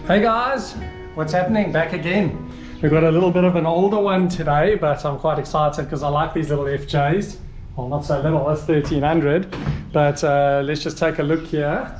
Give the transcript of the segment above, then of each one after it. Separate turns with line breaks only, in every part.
Hey guys, what's happening? Back again. We've got a little bit of an older one today, but I'm quite excited because I like these little FJs. Well, not so little, that's 1300, but let's just take a look here.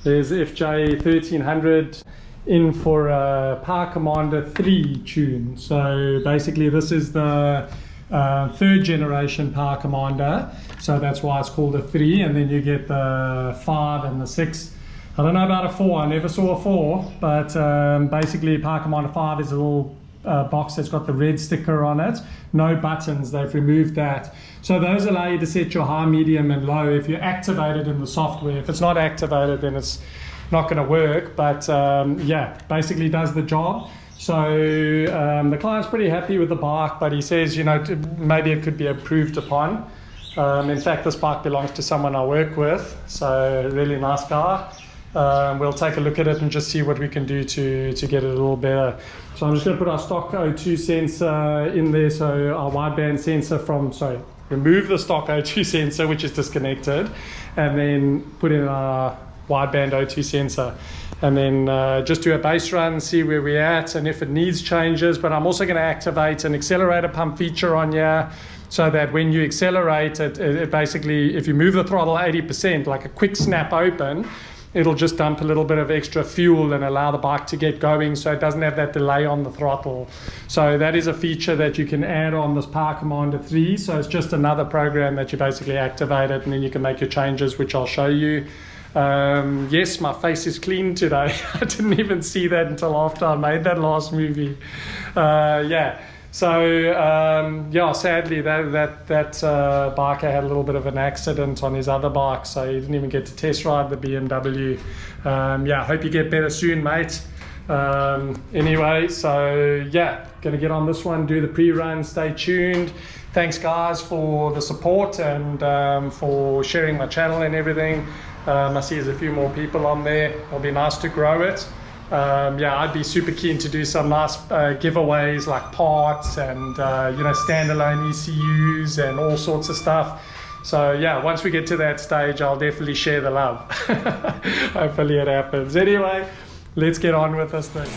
There's FJ1300 in for a Power Commander 3 tune. So basically this is the third generation Power Commander, so that's why it's called a 3, and then you get the 5 and the 6. I don't know about a 4, I never saw a 4, but basically Power Commander 5 is a little box that's got the red sticker on it. No buttons, they've removed that. So those allow you to set your high, medium and low if you activate it in the software. If it's not activated, then it's not going to work, but yeah, basically does the job. So the client's pretty happy with the bike, but he says, you know, maybe it could be improved upon. In fact, this bike belongs to someone I work with, so a really nice guy. We'll take a look at it and just see what we can do to get it a little better. So I'm just going to put our stock O2 sensor in there, so our wideband sensor remove the stock O2 sensor, which is disconnected, and then put in our wideband O2 sensor, and then just do a base run, see where we're at, and if it needs changes. But I'm also going to activate an accelerator pump feature on here, so that when you accelerate it basically, if you move the throttle 80%, like a quick snap open, it'll just dump a little bit of extra fuel and allow the bike to get going, so it doesn't have that delay on the throttle. So that is a feature that you can add on this Power Commander 3. So it's just another program that you basically activate it, and then you can make your changes, which I'll show you. Yes, my face is clean today. I didn't even see that until after I made that last movie. Yeah. So yeah, sadly that biker had a little bit of an accident on his other bike, so he didn't even get to test ride the BMW. Yeah, I hope you get better soon, mate. Anyway, so yeah, gonna get on this one, do the pre-run, stay tuned. Thanks guys for the support and for sharing my channel and everything. I see there's a few more people on there. It'll be nice to grow it. Yeah, I'd be super keen to do some nice giveaways like parts and you know, standalone ECUs and all sorts of stuff. So yeah, once we get to that stage, I'll definitely share the love. Hopefully it happens. Anyway, let's get on with this thing.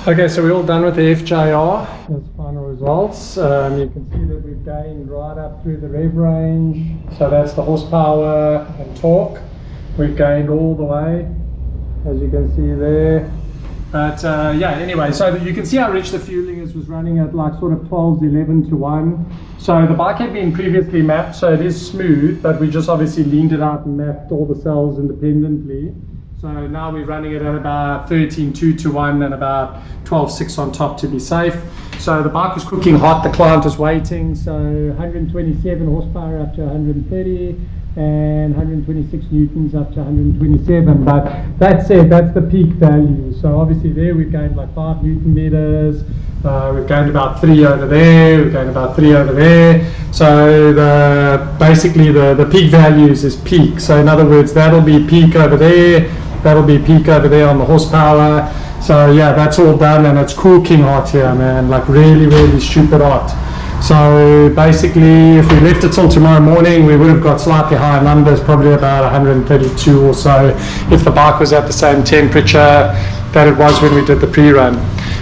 Okay, so we're all done with the FJR. That's final results. You can see that we've gained right up through the rev range. So that's the horsepower and torque. We've gained all the way, as you can see there. But yeah, anyway, so you can see how rich the fueling is. Was running at like sort of 12s, 11 to 1. So the bike had been previously mapped, so it is smooth, but we just obviously leaned it out and mapped all the cells independently. So now we're running it at about 13.2 to 1 and about 12.6 on top to be safe. So the bike was cooking hot, the client was waiting, so 127 horsepower up to 130 and 126 newtons up to 127. But that said, that's the peak value. So obviously there we've gained like 5 newton meters, we've gained about 3 over there, we've gained about 3 over there. So basically the peak values is peak. So in other words, that'll be peak over there, that'll be peak over there on the horsepower. So yeah, that's all done, and it's cooking hot here, man, like really, really stupid hot. So basically, if we left it till tomorrow morning, we would have got slightly higher numbers, probably about 132 or so, if the bike was at the same temperature that it was when we did the pre-run.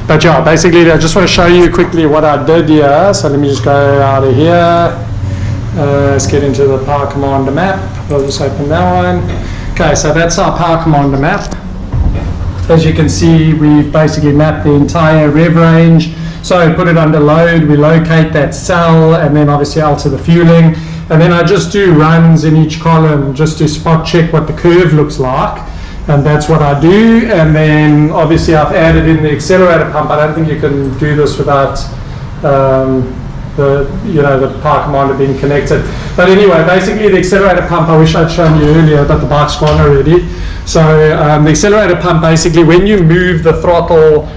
But yeah, basically, I just want to show you quickly what I did here. So let me just go out of here. Let's get into the Power Commander map. I'll just open that one. Okay, so that's our Power Commander map. As you can see, we've basically mapped the entire rev range. So put it under load, we locate that cell, and then obviously alter the fueling. And then I just do runs in each column just to spot check what the curve looks like. And that's what I do. And then obviously I've added in the accelerator pump. I don't think you can do this without the Power Commander being connected. But anyway, basically the accelerator pump, I wish I'd shown you earlier, but the bike's gone already. So the accelerator pump, basically when you move the throttle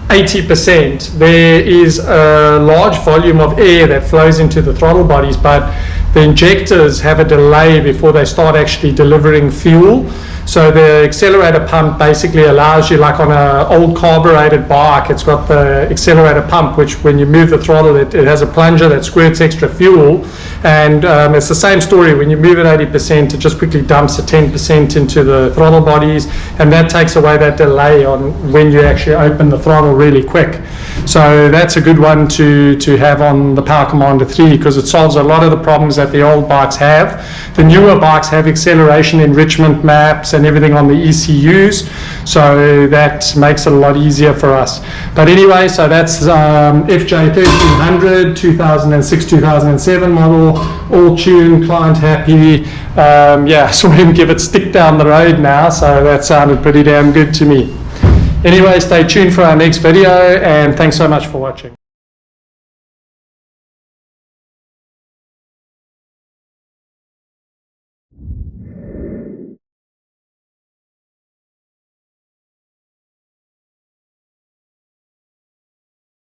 80%, there is a large volume of air that flows into the throttle bodies, but the injectors have a delay before they start actually delivering fuel. So the accelerator pump basically allows you, like on an old carbureted bike, it's got the accelerator pump, which when you move the throttle, it has a plunger that squirts extra fuel. And it's the same story. When you move it 80%, it just quickly dumps the 10% into the throttle bodies, and that takes away that delay on when you actually open the throttle really quick. So that's a good one to have on the Power Commander 3, because it solves a lot of the problems that the old bikes have. The newer bikes have acceleration enrichment maps and everything on the ECUs, so that makes it a lot easier for us. But anyway, so that's FJ1300 2006-2007 model, all tuned, client happy. Yeah, saw him give it stick down the road now, so that sounded pretty damn good to me. Anyway, stay tuned for our next video, and thanks so much for watching.